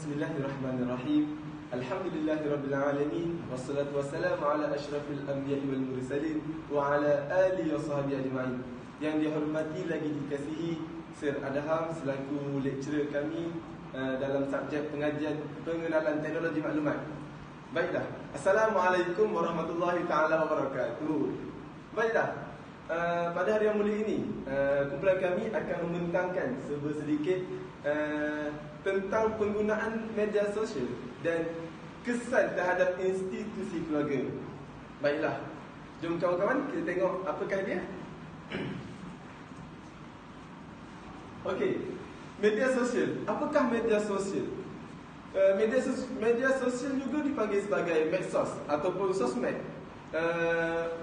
Bismillahirrahmanirrahim. Alhamdulillahirabbil alamin wassalatu wassalamu ala asyrafil anbiya'i wal mursalin wa ala alihi wa sahbihi ajma'in. Yang dihormati lagi dikasihi Sir Adham selaku lecturer kami dalam subjek pengajian pengenalan teknologi maklumat. Baiklah. Assalamualaikum warahmatullahi taala wabarakatuh. Baiklah. Pada hari yang mulia ini, kumpulan kami akan membentangkan sedikit tentang penggunaan media sosial dan kesan terhadap institusi keluarga. Baiklah, jom kawan-kawan kita tengok apakah dia. Okey, media sosial. Apakah media sosial? Media sosial juga dipanggil sebagai medsos ataupun sosmed.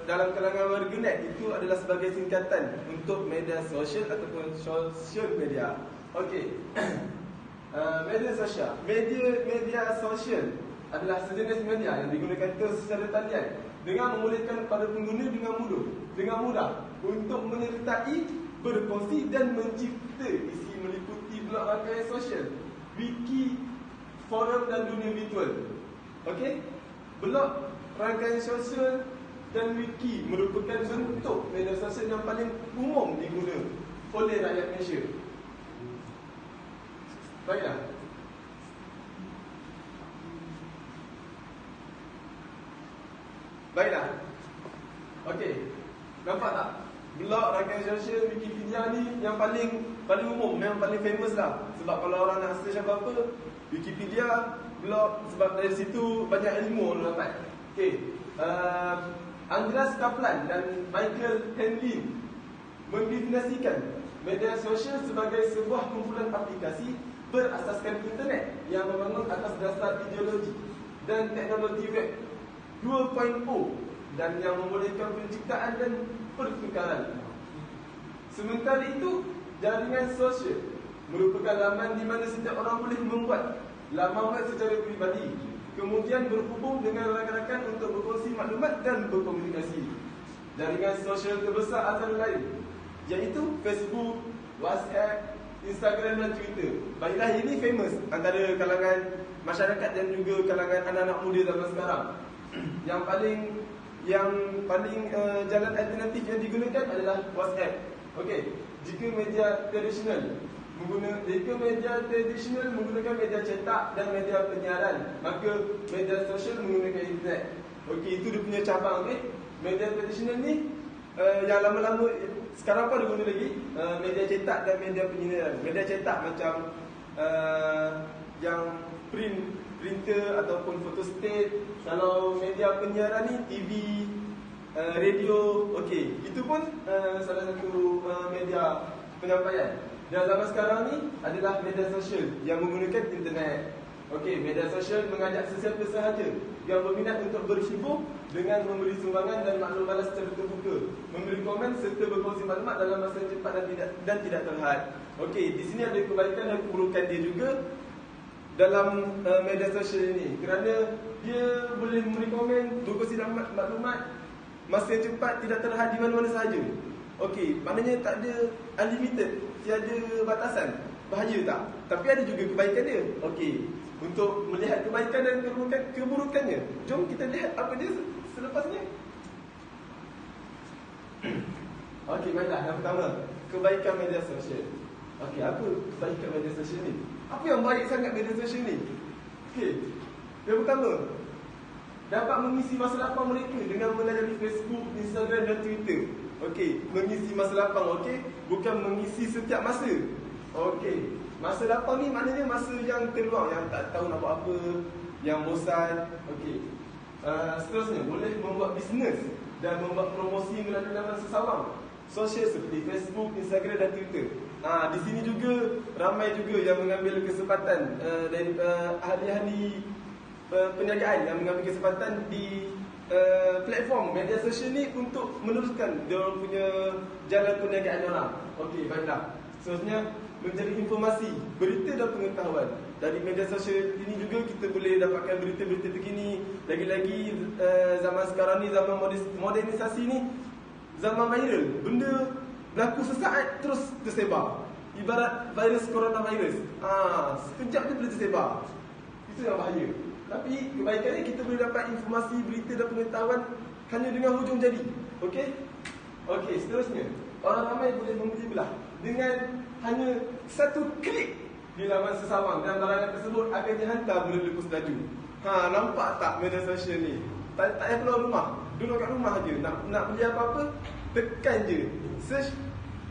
Dalam kalangan warganet itu adalah sebagai singkatan untuk media sosial ataupun social media. Okey. Media sosial. Media sosial adalah sejenis media yang digunakan secara talian dengan membolehkan para pengguna dengan mudah untuk menyertai, berkongsi dan mencipta isi meliputi blog rangkaian sosial, wiki, forum dan dunia virtual. Okey? Blog, rangkaian sosial dan wiki merupakan bentuk media sosial yang paling umum diguna oleh rakyat Malaysia. Baiklah. Baiklah. Okey. Nampak tak? Blog, rangkaian sosial, Wikipedia ni yang paling umum, yang paling famous lah. Sebab kalau orang nak search apa-apa, Wikipedia, blog, sebab dari situ banyak ilmu orang dapat. Okey. Andreas Kaplan dan Michael Henley mendefinisikan media sosial sebagai sebuah kumpulan aplikasi berasaskan internet yang membangun atas dasar ideologi dan teknologi web 2.0 dan yang membolehkan penciptaan dan pertukaran. Sementara itu, jaringan sosial merupakan laman di mana setiap orang boleh membuat laman web secara peribadi, kemudian berhubung dengan rakan-rakan untuk berkongsi maklumat dan berkomunikasi. Jaringan sosial terbesar antara lain iaitu Facebook, WhatsApp, Instagram dan Twitter. Baiklah, ini famous antara kalangan masyarakat dan juga kalangan anak-anak muda zaman sekarang. Yang paling jalan alternatif yang digunakan adalah WhatsApp. Okey, jika media tradisional menggunakan media cetak dan media penyiaran, maka media sosial menggunakan internet. Okey, itu dia punya cabang. Okey, media tradisional ni yang lama-lama sekarang pun ada guna lagi, media cetak dan media penyiaran. Media cetak macam yang printer ataupun photostat. Kalau media penyiaran ni TV, radio. Okey, itu pun salah satu media penyampaian. Dan zaman sekarang ni adalah media sosial yang menggunakan internet. Okey, media sosial mengajak sesiapa sahaja yang berminat untuk berhibur dengan memberi sumbangan dan maklum balas secara terbuka, memberi komen serta berkongsi maklumat dalam masa yang cepat dan tidak terhad. Okey, di sini ada kebaikan dan keburukan dia juga dalam media sosial ini, kerana dia boleh memberi komen, berkongsi maklumat masa yang cepat, tidak terhad di mana-mana sahaja. Okey, maknanya tak ada unlimited, tiada batasan. Bahaya tak? Tapi ada juga kebaikan dia. Okey, untuk melihat kebaikan dan keburukannya, jom kita lihat apa dia selepasnya. Okey, baiklah. Yang pertama, kebaikan media sosial. Okey, apa kebaikan media sosial ni? Apa yang baik sangat media sosial ni? Okey, yang pertama, dapat mengisi masa lapang mereka dengan melalui Facebook, Instagram dan Twitter. Okey, mengisi masa lapang, okey, bukan mengisi setiap masa. Okey, masa lapang ni maknanya masa yang terluang, yang tak tahu nak buat apa, yang bosan. Okey, seterusnya, boleh membuat bisnes dan membuat promosi melalui laman sesawang sosial seperti Facebook, Instagram dan Twitter. Di sini juga ramai juga yang mengambil kesempatan dari ahli-ahli perniagaan yang mengambil kesempatan di platform media sosial ni untuk meneruskan dia orang punya jalan perniagaan dia orang. Okey, baiklah. Seterusnya, mencari informasi, berita dan pengetahuan. Dari media sosial ini juga kita boleh dapatkan berita-berita terkini. Lagi-lagi zaman sekarang ni, zaman modernisasi ni, zaman viral. Benda berlaku sesaat terus tersebar. Ibarat virus coronavirus. Sekejap tu boleh tersebar. Itu yang bahaya. Tapi kebaikannya kita boleh dapat informasi, berita dan pengetahuan hanya dengan hujung jari. Okey? Okey, seterusnya. Orang ramai boleh memilih belah dengan hanya satu klik di laman sesawang, dan barangan tersebut akan dihantar melalui pos laju. Nampak tak media sosial ni? Tak payah keluar rumah. Duduk kat rumah je. Nak beli apa-apa, tekan je. Search,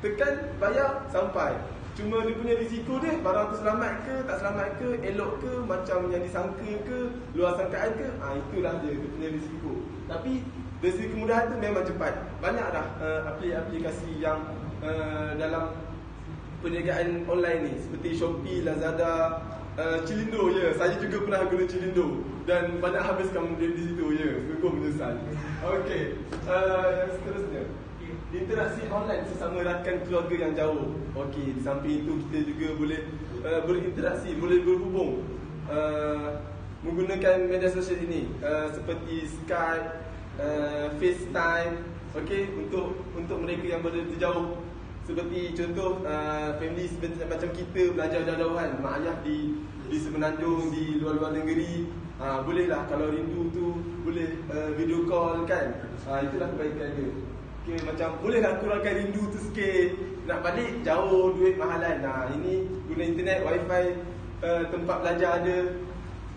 tekan, bayar, sampai. Cuma dia punya risiko dia, barang tu selamat ke, tak selamat ke, elok ke, macam yang disangka ke, luar sangkaan ke, itulah dia punya risiko. Tapi dari segi kemudahan tu memang cepat. Banyak dah aplikasi yang dalam perniagaan online ni, seperti Shopee, Lazada, Cilindo, saya juga pernah guna Cilindo dan banyak habiskan di situ, sungguh menyesal. Okey, yang seterusnya, interaksi online sesama rakan keluarga yang jauh. Okey, di samping itu kita juga boleh berinteraksi, boleh berhubung menggunakan media sosial ini, seperti Skype, FaceTime. Okey, untuk mereka yang berada jauh, seperti contoh family macam kita belajar jauh-jauhan, mak ayah di semenanjung, di luar-luar negeri, bolehlah kalau rindu tu boleh video call kan. Itulah kebaikan dia. Okay, macam bolehlah kurangkan rindu tu sikit. Nak balik jauh, duit mahalan. Ini guna internet, wifi, tempat belajar ada.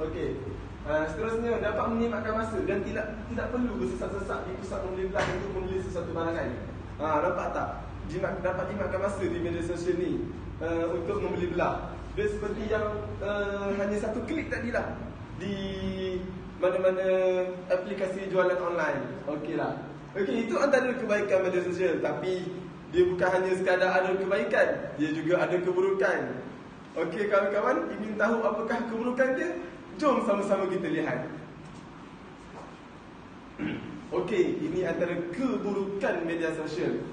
Okey. Seterusnya, dapat menyempatkan masa dan tidak perlu bersesak-sesak di pusat membeli belah untuk membeli sesuatu barangan. Nampak tak? Dapat jimatkan masa di media sosial ni untuk membeli belah. Dia seperti yang hanya satu klik tadilah di mana-mana aplikasi jualan online. Okeylah. Okey, itu antara kebaikan media sosial. Tapi dia bukan hanya sekadar ada kebaikan, dia juga ada keburukan. Okey kawan-kawan, ingin tahu apakah keburukan dia? Jom sama-sama kita lihat. Okey, ini antara keburukan media sosial.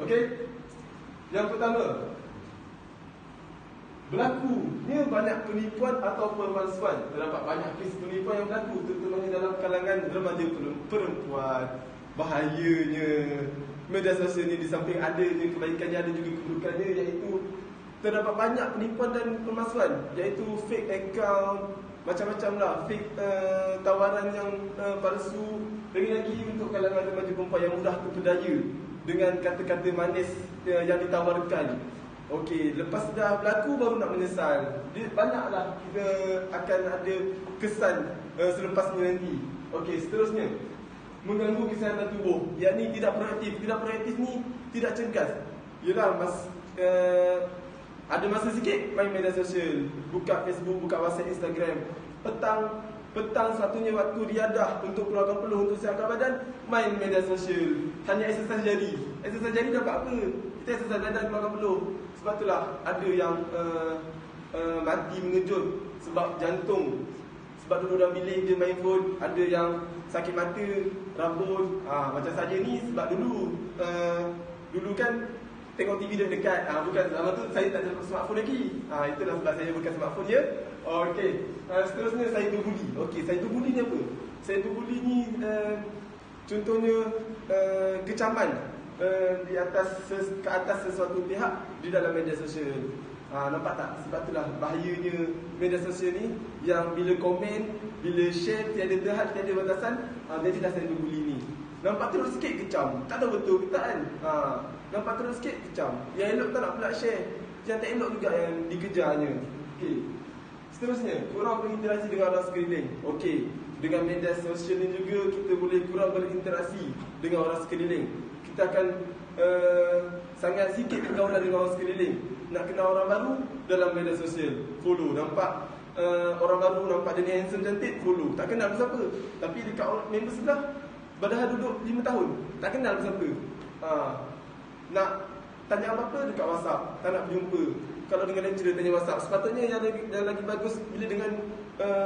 Okey, yang pertama, berlakunya banyak penipuan atau pemalsuan. Terdapat banyak kes penipuan yang berlaku, terutamanya dalam kalangan remaja perempuan. Bahayanya media sosial ni, di samping adanya kebaikannya, ada juga keburukannya, iaitu terdapat banyak penipuan dan pemalsuan, iaitu fake account, macam-macam lah, fake tawaran yang palsu. Lagi-lagi untuk kalangan remaja perempuan yang mudah terpedaya dengan kata-kata manis yang ditawarkan. Okey, lepas dah berlaku baru nak menyesal. Banyaklah kita akan ada kesan selepasnya nanti. Okey, seterusnya, mengganggu kesihatan tubuh, yakni tidak proaktif. Tidak proaktif ni tidak cergas. Yelah, ada masa sikit main media sosial, buka Facebook, buka WhatsApp, Instagram. Petang satunya waktu riadah untuk keluarkan peluh, untuk siapkan badan, main media sosial. Hanya exercise jari. Exercise jari dapat apa? Kita exercise badan, keluarkan peluh. Sebab itulah ada yang mati mengejut sebab jantung, sebab duduk dalam bilik je main phone. Ada yang sakit mata, rabun. Macam saya ni sebab dulu kan tengok TV dekat. Bukan lama tu saya tak ada smartphone lagi. Itulah sebab saya bukan smartphone je. Okey. Seterusnya, cyberbully. Okey, cyberbully ni apa? Cyberbully ni contohnya kecaman ke atas sesuatu pihak di dalam media sosial. Nampak tak? Sebab itulah bahayanya media sosial ni, yang bila komen, bila share tiada terhad, tiada batasan, jadilah cyberbully ni. Nampak terus sikit kecam, tak tahu betul ke tak kan? Nampak terus sikit kecam. Yang elok tak nak pula share, yang tak elok juga yang dikejarnya. Okey. Seterusnya, kurang berinteraksi dengan orang sekeliling. Okey, dengan media sosial ni juga kita boleh kurang berinteraksi dengan orang sekeliling. Kita akan sangat sikit pergaulan dengan orang sekeliling. Nak kenal orang baru dalam media sosial, follow. Nampak orang baru, nampak dia ni handsome, cantik, follow. Tak kenal siapa. Tapi dekat member sebelah, padahal duduk 5 tahun, tak kenal siapa. Nak tanya apa-apa dekat WhatsApp, tak nak berjumpa. Kalau dengan lecturer tanya WhatsApp. Sepatutnya yang lagi bagus bila dengan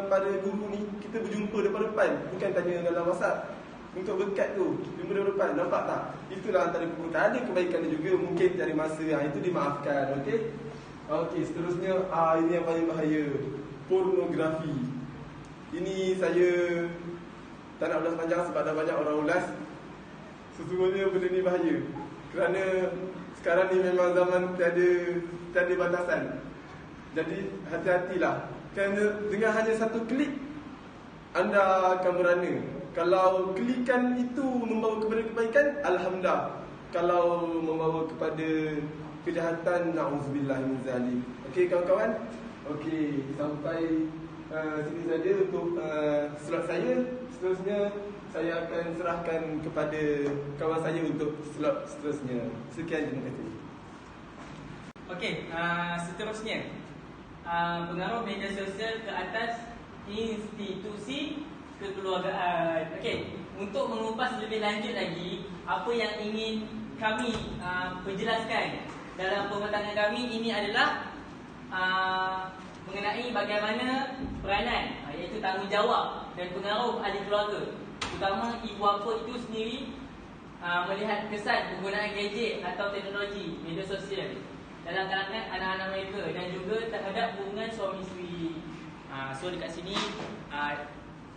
pada guru ni, kita berjumpa depan-depan, bukan tanya dalam WhatsApp. Untuk berkat tu, jumpa depan-depan. Nampak tak? Itulah antara keburukan. Ada kebaikan juga, mungkin cari masa, itu dimaafkan. Okey. Okey, seterusnya, ini yang paling bahaya, pornografi. Ini saya tak nak ulas panjang sebab dah banyak orang ulas. Sesungguhnya benda ni bahaya, kerana sekarang ni memang zaman tiada batasan. Jadi hati-hatilah. Kerana dengan hanya satu klik anda akan berana. Kalau klikan itu membawa kepada kebaikan, alhamdulillah. Kalau membawa kepada kejahatan, na'udzubillah min zalik. Okey kawan-kawan? Okey, sampai sini saja untuk slot saya. Seterusnya saya akan serahkan kepada kawan saya untuk slot seterusnya. Sekian, terima kasih. Okey, seterusnya pengaruh media sosial ke atas institusi kekeluargaan. Okey, untuk mengupas lebih lanjut lagi apa yang ingin kami perjelaskan dalam pematangan kami ini adalah mengenai bagaimana peranan iaitu tanggungjawab dan pengaruh ahli keluarga, terutama ibu bapa itu sendiri melihat kesan penggunaan gadget atau teknologi media sosial dalam kalangan anak-anak mereka dan juga terhadap hubungan suami isteri. So dekat sini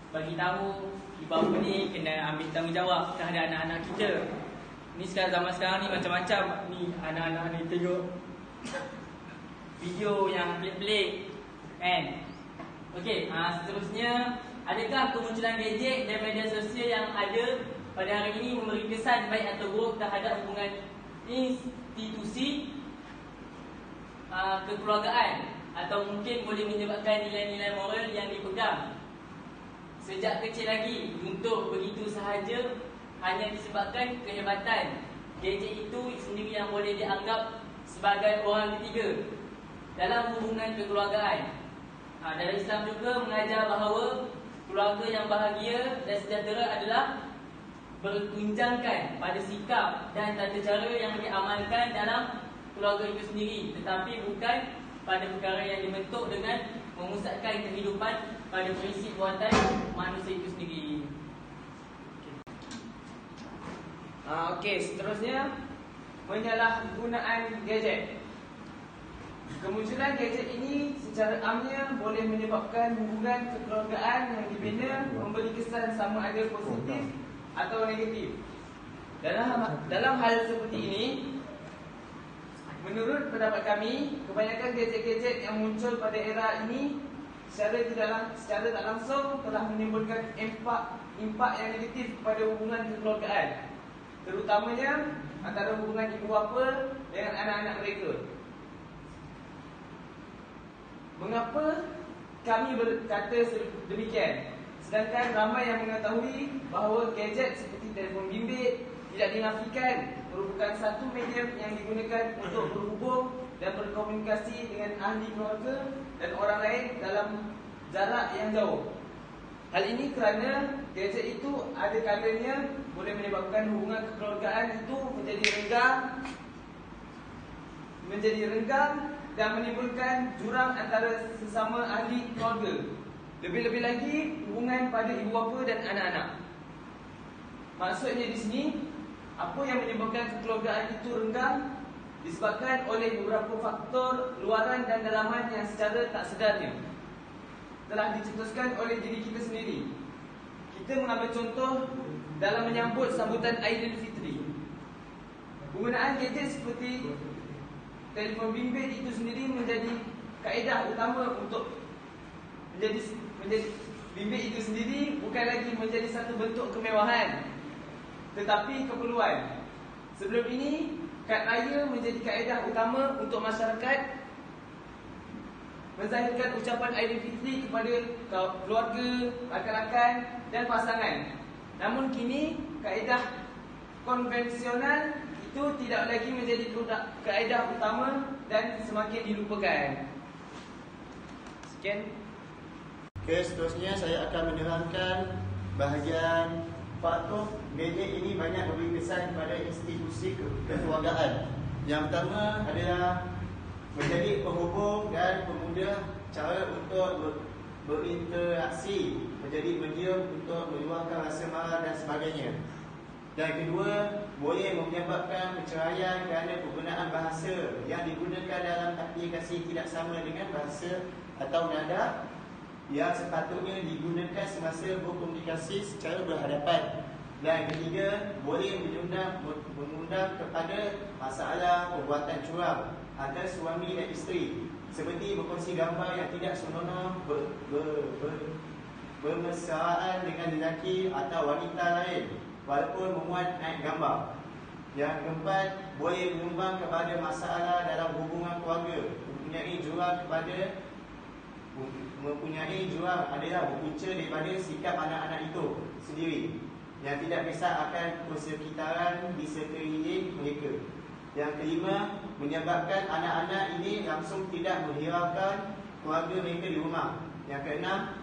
bagi tahu ibu bapa ni kena ambil tanggungjawab terhadap anak-anak kita. Ni zaman sekarang ni macam-macam ni anak-anak ni tengok video yang pelik-pelik kan. Okey, seterusnya adakah kemunculan gadget dan media sosial yang ada pada hari ini memberi kesan baik atau buruk terhadap hubungan institusi kekeluargaan atau mungkin boleh menyebabkan nilai-nilai moral yang dipegang sejak kecil lagi untuk begitu sahaja hanya disebabkan kehebatan gadget itu sendiri yang boleh dianggap sebagai orang ketiga dalam hubungan kekeluargaan. Dalam Islam juga mengajar bahawa keluarga yang bahagia dan sejahtera adalah bertunjangkan pada sikap dan tata cara yang diamalkan dalam keluarga itu sendiri, tetapi bukan pada perkara yang dibentuk dengan memusatkan kehidupan pada prinsip buatan manusia itu sendiri. Okey, seterusnya penyalahgunaan gadget. Kemunculan gadget ini secara amnya boleh menyebabkan hubungan kekeluargaan yang dibina memberi kesan sama ada positif atau negatif. Dalam hal seperti ini, menurut pendapat kami, kebanyakan gadget-gadget yang muncul pada era ini secara tak langsung telah menimbulkan impak yang negatif pada hubungan kekeluargaan, terutamanya antara hubungan ibu bapa dengan anak-anak mereka. Mengapa kami berkata demikian? Sedangkan ramai yang mengetahui bahawa gadget seperti telefon bimbit tidak dinafikan merupakan satu medium yang digunakan untuk berhubung dan berkomunikasi dengan ahli keluarga dan orang lain dalam jarak yang jauh. Hal ini kerana gadget itu ada kalanya boleh menyebabkan hubungan kekeluargaan itu menjadi renggang dan menimbulkan jurang antara sesama ahli keluarga. Lebih-lebih lagi hubungan pada ibu bapa dan anak-anak. Maksudnya di sini, apa yang menyebabkan kekeluargaan itu renggang disebabkan oleh beberapa faktor luaran dan dalaman yang secara tak sedarnya telah dicetuskan oleh diri kita sendiri. Kita mengambil contoh dalam menyambut sambutan Aidilfitri. Penggunaan gadget seperti telefon bimbit itu sendiri menjadi kaedah utama untuk menjadi bimbit itu sendiri bukan lagi menjadi satu bentuk kemewahan, tetapi keperluan. Sebelum ini, kad raya menjadi kaedah utama untuk masyarakat menzahirkan ucapan Aidilfitri kepada keluarga, rakan-rakan dan pasangan. Namun kini, kaedah konvensional itu tidak lagi menjadi kaedah utama dan semakin dilupakan. Sekian. Okey, seterusnya saya akan menerangkan bahagian faktor gadget ini banyak memberi kesan pada institusi kekeluargaan. Yang pertama adalah menjadi penghubung dan pemudah cara untuk berinteraksi, menjadi medium untuk meluahkan rasa marah dan sebagainya. Dan kedua, boleh menyebabkan perceraian kerana penggunaan bahasa yang digunakan dalam aplikasi tidak sama dengan bahasa atau nada yang sepatutnya digunakan semasa berkomunikasi secara berhadapan. Dan ketiga, boleh mengundang kepada masalah perbuatan curang antara suami dan isteri seperti berkongsi gambar yang tidak senonoh, bermesraan dengan lelaki atau wanita lain walaupun memuat naik gambar. Yang keempat, boleh menyumbang kepada masalah dalam hubungan keluarga. Mempunyai jurang adalah berpunca daripada sikap anak-anak itu sendiri yang tidak kisah akan persekitaran di sekeliling mereka. Yang kelima, menyebabkan anak-anak ini langsung tidak menghiraukan keluarga mereka di rumah. Yang keenam,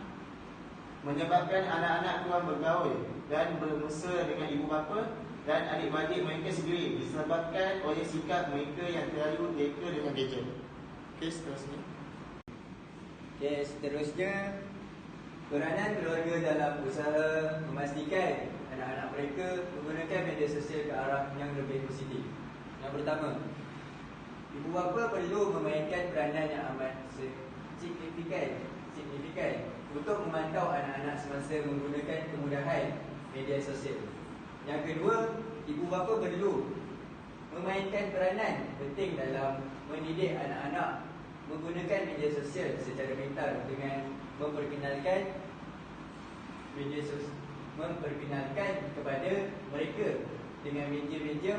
menyebabkan anak-anak kurang bergaul dan bermesra dengan ibu bapa dan adik-beradik mereka sendiri disebabkan oleh sikap mereka yang terlalu leka dengan gadget. Okey, seterusnya. Okey, seterusnya, peranan keluarga dalam usaha memastikan anak-anak mereka menggunakan media sosial ke arah yang lebih positif. Yang pertama, ibu bapa perlu memainkan peranan yang amat signifikan untuk memantau anak-anak semasa menggunakan kemudahan media sosial. Yang kedua, ibu bapa perlu memainkan peranan penting dalam mendidik anak-anak menggunakan media sosial secara pintar dengan memperkenalkan kepada mereka dengan media-media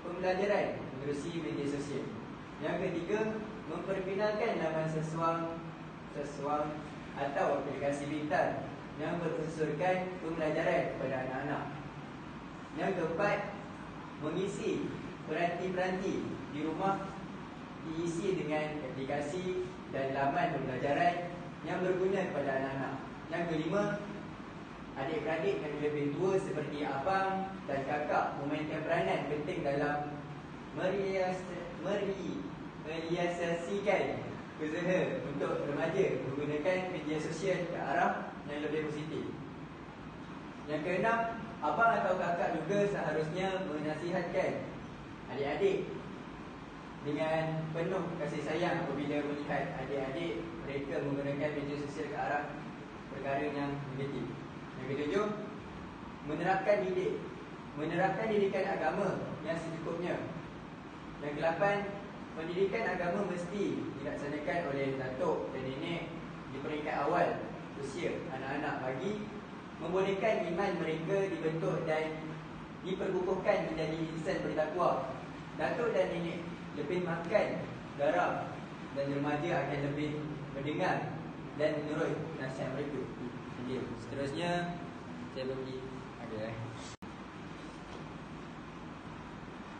pembelajaran menerusi media sosial. Yang ketiga, memperkenalkan laman sesuang atau aplikasi pintar yang berunsurkan pembelajaran kepada anak-anak. Yang keempat, mengisi peranti-peranti di rumah diisi dengan aplikasi dan laman pembelajaran yang berguna kepada anak-anak. Yang kelima, adik-beradik yang lebih tua seperti abang dan kakak memainkan peranan penting dalam merealisasikan usaha untuk remaja menggunakan media sosial ke arah yang lebih positif. Yang keenam, abang atau kakak juga seharusnya menasihatkan adik-adik dengan penuh kasih sayang apabila melihat adik-adik mereka menggunakan media sosial ke arah perkara yang negatif. Yang ketujuh, menerapkan didikan agama yang secukupnya. Yang kelapan, pendidikan agama mesti dilaksanakan oleh datuk dan nenek di peringkat awal usia anak-anak bagi membolehkan iman mereka dibentuk dan diperkukuhkan menjadi insan bertakwa. Datuk dan nenek lebih makan garam dan remaja akan lebih mendengar dan menurut nasihat mereka. Okay. Seterusnya saya bagi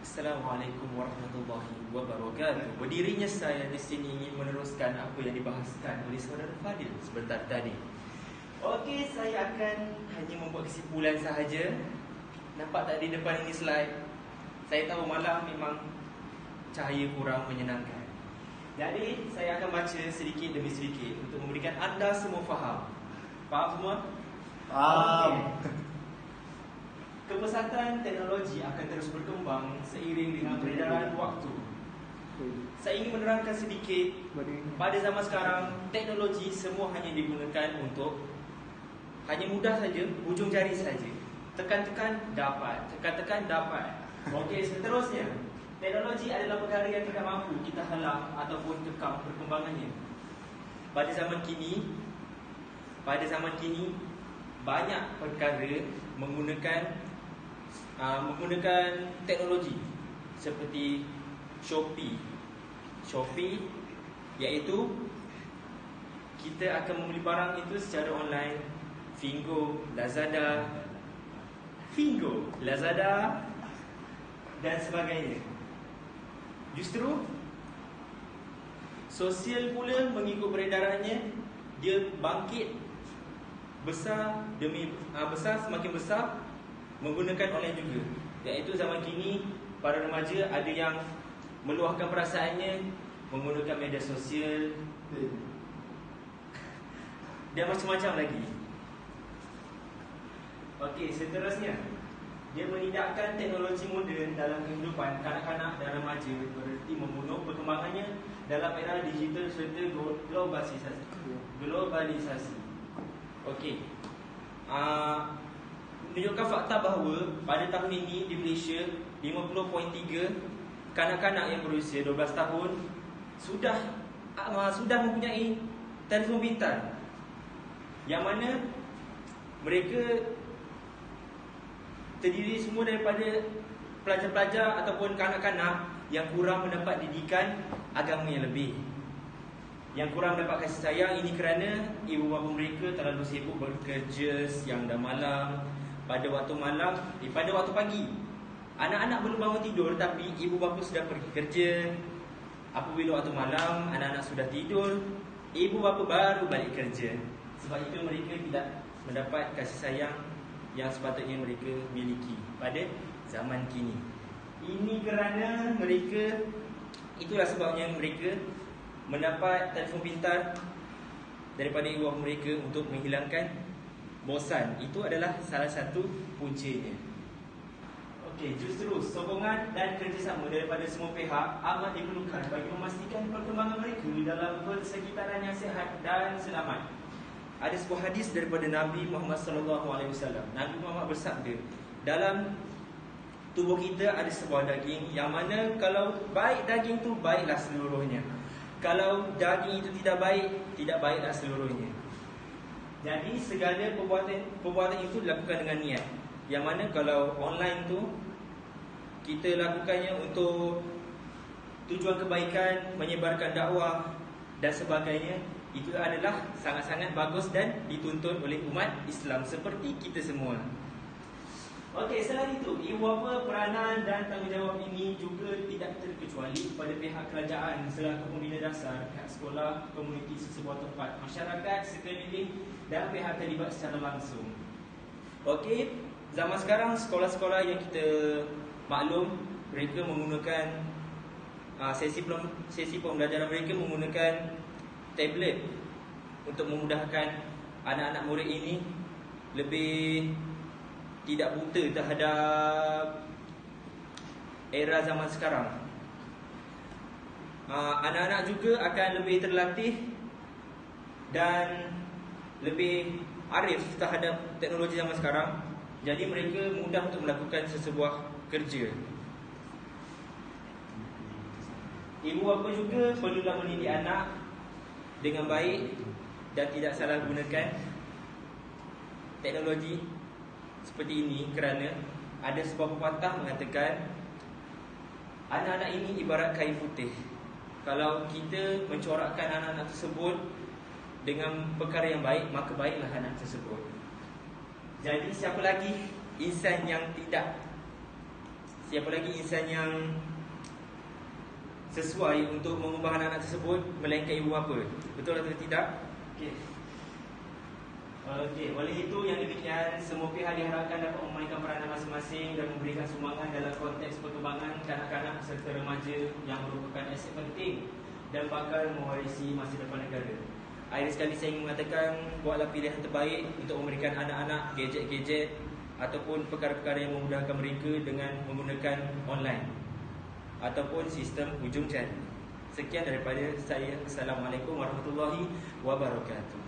Assalamualaikum warahmatullahi wabarakatuh. Berdirinya saya di sini ingin meneruskan apa yang dibahaskan oleh saudara Fadil sebentar tadi. Okey, saya akan hanya membuat kesimpulan sahaja. Nampak tak di depan ini slide? Saya tahu malam memang cahaya kurang menyenangkan. Jadi saya akan baca sedikit demi sedikit untuk memberikan anda semua faham. Faham semua? Faham. Okay. Kepesatan teknologi akan terus berkembang seiring dengan peredaran waktu. Saya ingin menerangkan sedikit. Pada zaman sekarang, teknologi semua hanya digunakan untuk hanya mudah saja, hujung jari saja. Tekan-tekan dapat, tekan-tekan dapat. Okey, seterusnya, teknologi adalah perkara yang tidak mampu kita halang ataupun kekang perkembangannya. Pada zaman kini banyak perkara menggunakan teknologi seperti Shopee iaitu kita akan membeli barang itu secara online. Fingo, Lazada dan sebagainya. Justru sosial pula mengikut peredarannya, dia bangkit besar demi besar semakin besar menggunakan online juga. Iaitu zaman kini para remaja ada yang meluahkan perasaannya menggunakan media sosial dan macam-macam lagi. Okey, seterusnya, dia menidakkan teknologi moden dalam kehidupan kanak-kanak dan remaja bererti membunuh perkembangannya dalam era digital serta globalisasi. Okey. Menunjukkan fakta bahawa pada tahun ini di Malaysia 50.3 kanak-kanak yang berusia 12 tahun sudah sudah mempunyai telefon pintar, yang mana mereka terdiri semua daripada pelajar-pelajar ataupun kanak-kanak yang kurang mendapat didikan agama yang lebih, yang kurang mendapat kasih sayang. Ini kerana ibu bapa mereka terlalu sibuk bekerja siang dan malam. Pada waktu malam, pada waktu pagi, anak-anak belum bangun tidur, tapi ibu bapa sudah pergi kerja. Apabila waktu malam, anak-anak sudah tidur, ibu bapa baru balik kerja. Sebab itu mereka tidak mendapat kasih sayang yang sepatutnya mereka miliki pada zaman kini. Ini kerana mereka, itulah sebabnya mereka mendapat telefon pintar daripada ibu bapa mereka untuk menghilangkan bosan. Itu adalah salah satu puncanya. Okey, justru sokongan dan kerjasama daripada semua pihak amat diperlukan bagi memastikan perkembangan mereka dalam persekitaran yang sihat dan selamat. Ada sebuah hadis daripada Nabi Muhammad SAW. Nabi Muhammad bersabda, dalam tubuh kita ada sebuah daging yang mana kalau baik daging tu, baiklah seluruhnya. Kalau daging itu tidak baiklah seluruhnya. Jadi segala perbuatan itu dilakukan dengan niat. Yang mana kalau online tu kita lakukannya untuk tujuan kebaikan, menyebarkan dakwah dan sebagainya, itu adalah sangat-sangat bagus dan dituntut oleh umat Islam seperti kita semua. Okey, selain itu, ibu bapa, peranan dan tanggungjawab ini juga tidak terkecuali pada pihak kerajaan selaku pembina dasar, pihak sekolah, komuniti sesebuah tempat, masyarakat sekeliling dan pihak terlibat secara langsung. Okey, zaman sekarang sekolah-sekolah yang kita maklum, mereka menggunakan sesi pembelajaran mereka menggunakan tablet untuk memudahkan anak-anak murid ini lebih tidak buta terhadap era zaman sekarang. Anak-anak juga akan lebih terlatih dan lebih arif terhadap teknologi zaman sekarang. Jadi mereka mudah untuk melakukan sesebuah kerja. Ibu bapa juga perlulah mendidik anak dengan baik dan tidak salah gunakan teknologi seperti ini, kerana ada sebuah pepatah mengatakan anak-anak ini ibarat kain putih. Kalau kita mencorakkan anak-anak tersebut dengan perkara yang baik, maka baiklah anak tersebut. Jadi siapa lagi insan yang sesuai untuk mengubah anak-anak tersebut melainkan ibu bapa. Betul atau tidak? Okey, oleh itu yang demikian, semua pihak diharapkan dapat memainkan peranan masing-masing dan memberikan sumbangan dalam konteks perkembangan kanak-kanak serta remaja yang merupakan aset penting dan bakal mewarisi masa depan negara. Akhir sekali saya ingin mengatakan, buatlah pilihan terbaik untuk memberikan anak-anak gadget-gadget ataupun perkara-perkara yang memudahkan mereka dengan menggunakan online ataupun sistem hujung jari. Sekian daripada saya. Assalamualaikum warahmatullahi wabarakatuh.